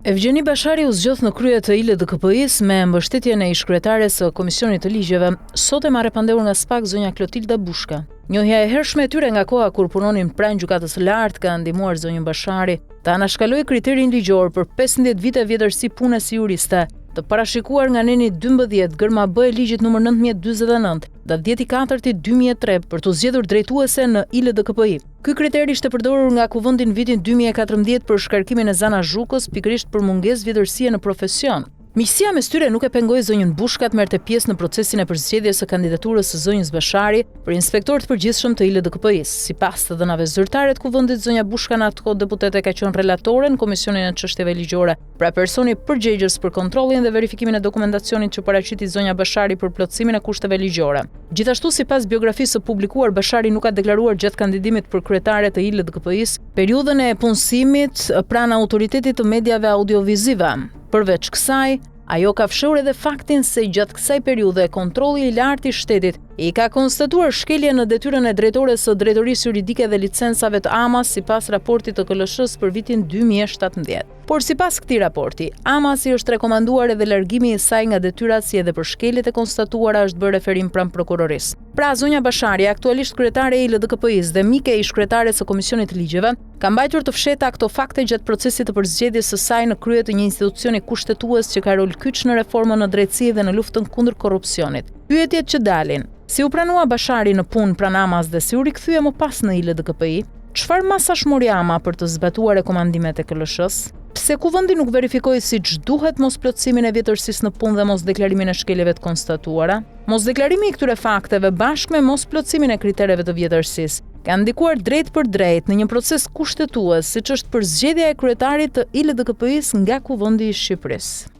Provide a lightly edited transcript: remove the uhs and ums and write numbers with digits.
Evgjeni Bashari u zgjodh në krye të ILDKP-s me mbështetjen e ish-kryetares së Komisionit të Ligjeve. Sot e marrë pandehur nga SPAK zonja Klotilda Bushka. Njohja e hershme e tyre nga koha kur punonin pranë gjykatës së lartë ka ndihmuar zonjën Bashari të anashkalojë kriterin ligjor për 15 vite vjetërsi pune si juriste, të parashikuar nga neni 12 gërma B e ligjit nr. 1949, datë 10/4/2003 për të zgjedhur drejtuese në ILDKP-i. Ky kriter ishte përdorur nga Kuvendi në vitin 2014 për shkarkimin e Zana Zhukës, pikërisht për mungesë vjetërsie në profesion. Miqësia mes tyre nuk e pengoi zonjën Bushka të merrte pjesë në procesin e përzgjedhjes së kandidaturës së zonjës Bashari për inspektor të përgjithshëm të ILDKP-s. Sipas të dhënave zyrtare të Kuvendit, zonja Bushka në atë kohë deputete ka qenë relatore në Komisionin e Çështjeve Ligjore, pra personi përgjegjës për kontrollin dhe verifikimin e dokumentacionit që paraqiti zonja Bashari për plotësimin e kushteve ligjore. Gjithashtu, sipas biografisë së publikuar, Bashari nuk ka deklaruar gjatë kandidimit për kryetare të ILDKP-s periudhën e punësimit pranë autoritetit të mediave audiovizive. Përveç kësaj, ajo ka fshehur edhe faktin se gjatë kësaj periudhe kontrolli i lartë i shtetit i ka konstatuar shkelje në detyrën e drejtores së drejtorisë juridike dhe licencave të AMAS sipas raportit të KLSH-s për vitin 2017. Por sipas këtij raporti, AMAS-i është rekomanduar edhe largimi i saj nga detyrat si edhe për shkeljet e konstatuara është bërë referim pranë prokurorisë. Pra, zonja Bashari, aktualisht kryetare e ILDKP-s dhe mike e ish-kryetares së Komisionit të Ligjeve, ka mbajtur të fshehta këto fakte gjatë procesit të përzgjedhjes së saj në krye të një institucioni kushtetues që ka rol kyç në reformën në drejtësi dhe në luftën kundër korrupsionit. Pyetjet që dalin: si u pranua Bashari në punë pranë AMAS dhe si u rikthye më pas në ILDKP-i? Çfarë masash mori AMA për të zbatuar rekomandimet e KLSH-s? Pse Kuvendi nuk verifikoi siç duhet mosplotësimin e vjetërsisë në punë dhe mosdeklarimin e shkeljeve të konstatuara? Mosdeklarimi i këtyre fakteve bashkë me mosplotësimin e kritereve të vjetërsisë ka ndikuar drejt për drejt në një proces kushtetues, siç është përzgjedhja e kryetarit të ILDKP-s nga Kuvendi i Shqipërisë.